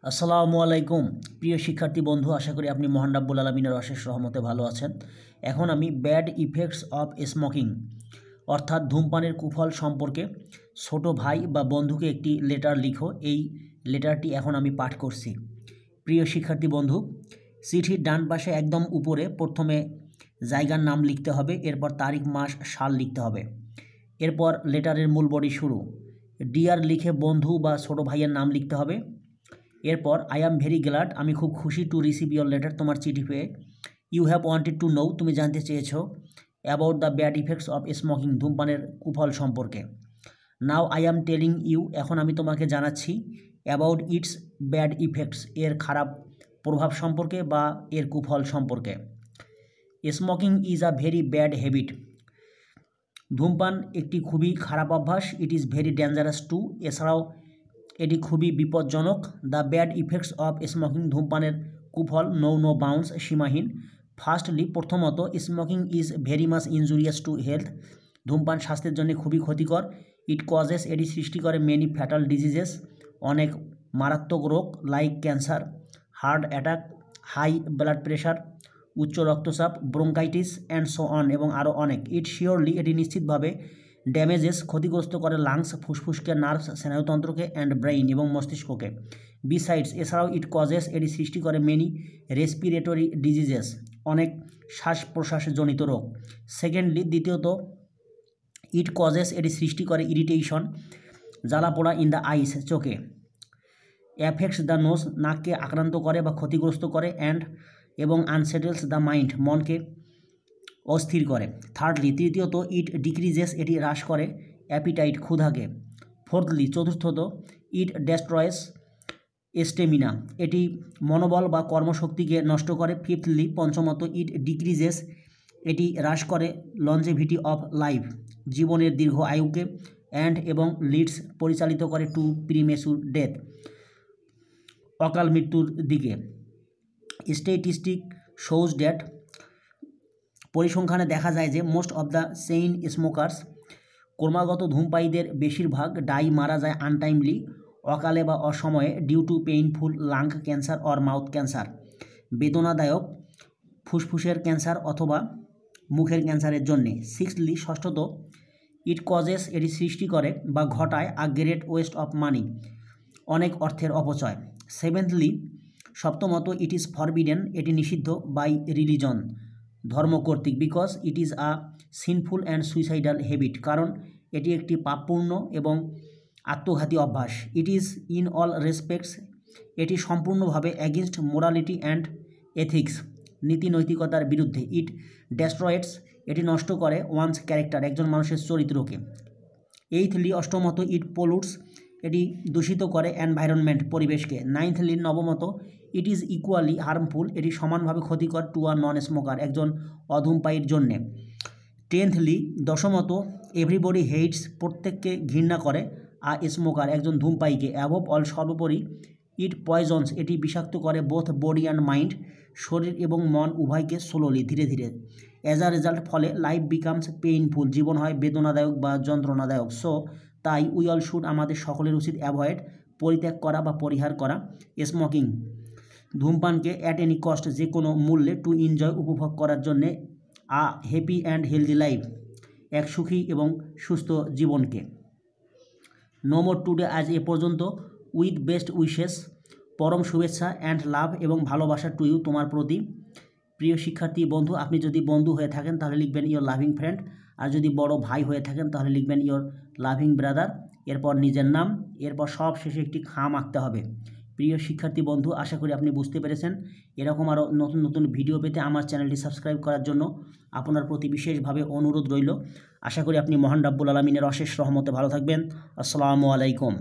আসসালামু আলাইকুম প্রিয় শিক্ষার্থী বন্ধু, আশা করি আপনি মহান রাব্বুল আলামিনের অশেষ রহমতে ভালো আছেন। এখন আমি ব্যাড ইফেক্টস অফ স্মোকিং অর্থাৎ ধূমপানের কুফল সম্পর্কে ছোট ভাই বা বন্ধুকে একটি লেটার লিখো, এই লেটারটি এখন আমি পাঠ করছি। প্রিয় শিক্ষার্থী বন্ধু, চিঠির ডান পাশে একদম উপরে প্রথমে জায়গার নাম লিখতে হবে, এরপর তারিখ মাস সাল লিখতে হবে, এরপর লেটারের মূল বডি শুরু, ডিয়ার লিখে বন্ধু বা ছোট ভাইয়ের নাম লিখতে হবে। এরপর আই অ্যাম ভেরি গ্ল্যাড, আমি খুব খুশি টু রিসিভ ইয়োর লেটার, তোমার চিঠি পেয়ে। You have wanted to know, তুমি জানতে চেয়েছো about the bad effects of smoking, ধূমপানের কুফল সম্পর্কে। Now I am telling you, এখন আমি তোমাকে জানাচ্ছি অ্যাবাউট ইটস ব্যাড ইফেক্টস, এর খারাপ প্রভাব সম্পর্কে বা এর কুফল সম্পর্কে। Smoking is a very bad habit, ধূমপান একটি খুবই খারাপ অভ্যাস। It is very dangerous to, এছাড়াও এটি খুবই বিপজ্জনক। The bad effects of smoking, ধূমপানের কুফল নো বাউন্ডস, সীমাহীন। ফার্স্টলি, প্রথমত, smoking is very much injurious to health, ধূমপান স্বাস্থ্যের জন্য খুবই ক্ষতিকর। ইট কজেস, এটি সৃষ্টি করে মেনি ফ্যাটাল ডিজিজেস, অনেক মারাত্মক রোগ, like cancer, heart attack, high blood pressure, উচ্চ রক্তচাপ, ব্রোঙ্কাইটিস অ্যান্ড সো অন, এবং আরও অনেক। ইট শিওরলি, এটি নিশ্চিতভাবে ড্যামেজেস, ক্ষতিগ্রস্ত করে লাংস, ফুসফুসকে, নার্ভস, স্নায়ুতন্ত্রকে, অ্যান্ড ব্রেইন, এবং মস্তিষ্ককে। বিসাইডস, এছাড়াও ইট কজেস, এটি সৃষ্টি করে মেনি রেসপিরেটরি ডিজিজেস, অনেক শ্বাস প্রশ্বাসজনিত রোগ। সেকেন্ডলি, দ্বিতীয়ত, ইট কজেস, এটি সৃষ্টি করে ইরিটেশন, জ্বালাপোড়া, ইন দ্য আইস, চোখে। অ্যাফেক্টস দ্য নোজ, নাককে আক্রান্ত করে বা ক্ষতিগ্রস্ত করে, এবং আনসেটেলস দ্য মাইন্ড, মনকে অস্থির করে। থার্ডলি, তৃতীয়ত, ইট ডিক্রিজেস, এটি হ্রাস করে অ্যাপিটাইট, ক্ষুধাকে। ফোর্থলি, চতুর্থত, ইট ডেস্ট্রয়েস স্টেমিনা, এটি মনোবল বা কর্মশক্তিকে নষ্ট করে। ফিফথলি, পঞ্চমত, ইট ডিক্রিজেস, এটি হ্রাস করে লঞ্জেভিটি অফ লাইফ, জীবনের দীর্ঘ আয়ুকে, এবং লিডস, পরিচালিত করে টু প্রিমেচুর ডেথ, অকাল মৃত্যুর দিকে। স্ট্যাটিস্টিক শোজ ড্যাট, পরিসংখ্যানে দেখা যায় যে most of the chain smokers, ক্রমাগত ধূমপায়ীদের বেশিরভাগ ডাই, মারা যায় আনটাইমলি, অকালে বা অসময়ে, due to painful lung cancer or mouth cancer, বেদনাদায়ক ফুসফুসের ক্যান্সার অথবা মুখের ক্যান্সারের জন্যে। সিক্সথলি, ষষ্ঠত, ইট কজেস, এটি সৃষ্টি করে বা ঘটায় a great West of money, অনেক অর্থের অপচয়। সেভেন্থলি, সপ্তমত, ইট ইজ ফরবিডেন, এটি নিষিদ্ধ বাই রিলিজন, ধর্ম কর্তৃক, because it is a sinful and suicidal habit, কারণ এটি একটি পাপপূর্ণ এবং আত্মঘাতী অভ্যাস। It is in all respects, এটি সম্পূর্ণভাবে অ্যাগেনস্ট মোরালিটি অ্যান্ড এথিক্স, নীতি নৈতিকতার বিরুদ্ধে। ইট ডেস্ট্রয়েটস, এটি নষ্ট করে ওয়ান্স ক্যারেক্টার, একজন মানুষের চরিত্রকে। এইথলি, অষ্টমত, ইট পলুটস, এটি দূষিত করে এনভায়রনমেন্ট, পরিবেশকে। নাইনথলি, নবমত, ইট ইজ ইকুয়ালি হার্মফুল, এটি সমানভাবে ক্ষতিকর টু আ নন স্মোকার, একজন অধূমপায়ীর জন্যে। টেন্থলি, দশমত, এভরিবডি হেইটস, প্রত্যেককে ঘৃণা করে আ স্মোকার, একজন ধূমপায়ীকে। অ্যাবভ অল, সর্বোপরি, ইট পয়জনস, এটি বিষাক্ত করে বোথ বডি অ্যান্ড মাইন্ড, শরীর এবং মন উভয়কে, স্লোলি, ধীরে ধীরে। অ্যাজ আ রেজাল্ট, ফলে লাইফ বিকামস পেইনফুল, জীবন হয় বেদনাদায়ক বা যন্ত্রণাদায়ক। সো, তাই উই অল শুড, আমাদের সকলের উচিত, অ্যাভয়েড, পরিত্যাগ করা বা পরিহার করা, স্মোকিং, ধূমপানকে, অ্যাট এনি কস্ট, যে কোনো মূল্যে, টু এনজয়, উপভোগ করার জন্যে, a happy and healthy life, এক সুখী এবং সুস্থ জীবনকে। নো মোর টুডে, আজ এ পর্যন্ত। উইথ বেস্ট উইশেস, পরম শুভেচ্ছা, অ্যান্ড লাভ, এবং ভালোবাসা, টু ইউ, তোমার প্রতি। প্রিয় শিক্ষার্থী বন্ধু, আপনি যদি বন্ধু হয়ে থাকেন তাহলে লিখবেন ইয়োর লাভিং ফ্রেন্ড, আর যদি বড় ভাই হয়ে থাকেন তাহলে লিখবেন ইয়োর লাভিং ব্রাদার, এরপর নিজের নাম, এরপর সব শেষে একটি খাম আঁকতে হবে। প্রিয় শিক্ষার্থী বন্ধু, আশা করি আপনি বুঝতে পেরেছেন। এরকম আরও নতুন নতুন ভিডিও পেতে আমার চ্যানেলটি সাবস্ক্রাইব করার জন্য আপনার প্রতি বিশেষভাবে অনুরোধ রইল। আশা করি আপনি মহান রাব্বুল আলামিনের অশেষ রহমতে ভালো থাকবেন। আসসালামু আলাইকুম।